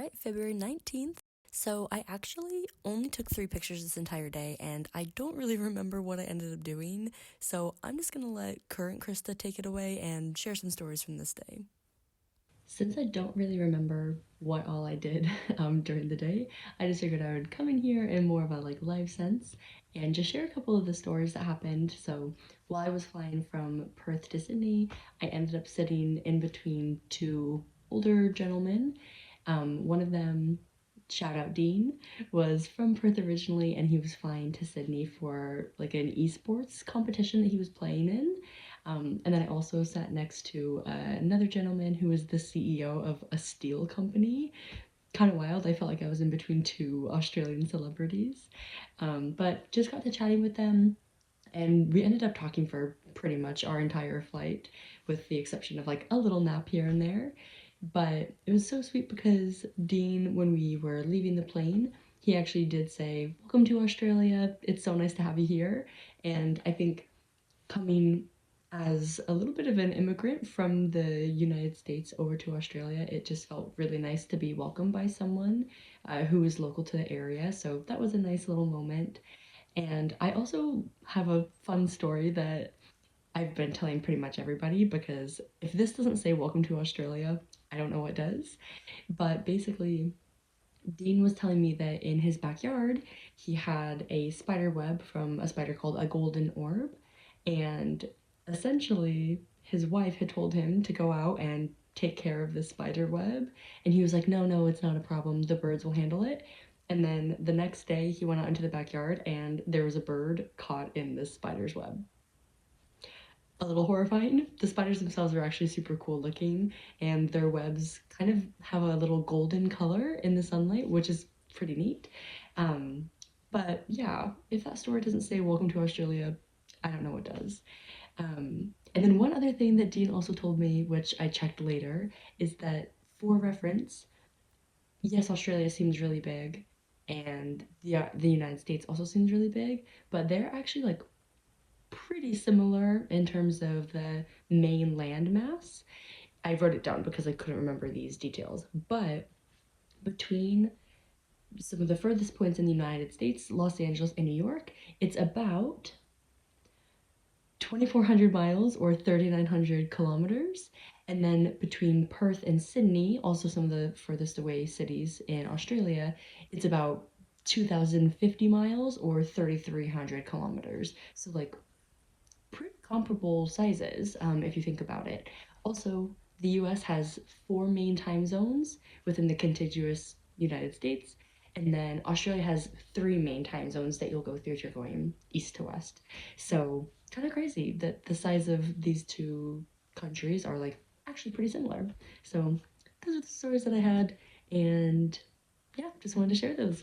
Alright, February 19th. So I actually only took 3 pictures this entire day, and I don't really remember what I ended up doing, so I'm just gonna let current Krista take it away and share some stories from this day. Since I don't really remember what all I did during the day, I just figured I would come in here in more of a live sense and just share a couple of the stories that happened. So while I was flying from Perth to Sydney, I ended up sitting in between two older gentlemen. One of them, shout out Dean, was from Perth originally, and he was flying to Sydney for like an esports competition that he was playing in. And then I also sat next to another gentleman who was the CEO of a steel company. Kind of wild. I felt like I was in between two Australian celebrities. But just got to chatting with them, and we ended up talking for pretty much our entire flight, with the exception of like a little nap here and there. But it was so sweet because Dean, when we were leaving the plane, he actually did say, "Welcome to Australia. It's so nice to have you here." And I think coming as a little bit of an immigrant from the United States over to Australia, it just felt really nice to be welcomed by someone who is local to the area. So that was a nice little moment. And I also have a fun story that I've been telling pretty much everybody, because if this doesn't say welcome to Australia, I don't know what does. But basically, Dean was telling me that in his backyard, he had a spider web from a spider called a golden orb. And essentially, his wife had told him to go out and take care of the spider web. And he was like, no, no, it's not a problem. The birds will handle it. And then the next day, he went out into the backyard and there was a bird caught in this spider's web. A little horrifying. The spiders themselves are actually super cool looking, and their webs kind of have a little golden color in the sunlight, which is pretty neat. Um, but yeah, if that story doesn't say welcome to Australia, I don't know what does. And then one other thing that Dean also told me, which I checked later, is that for reference, yes, Australia seems really big, and the United States also seems really big, but they're actually like pretty similar in terms of the main land mass. I wrote it down because I couldn't remember these details. But between some of the furthest points in the United States, Los Angeles and New York, it's about 2,400 miles or 3,900 kilometers. And then between Perth and Sydney, also some of the furthest away cities in Australia, it's about 2,050 miles or 3,300 kilometers. So, like, pretty comparable sizes, if you think about it. Also, the US has four main time zones within the contiguous United States, and then Australia has three main time zones that you'll go through if you're going east to west. So, kind of crazy that the size of these two countries are like actually pretty similar. So, those are the stories that I had, and yeah, just wanted to share those.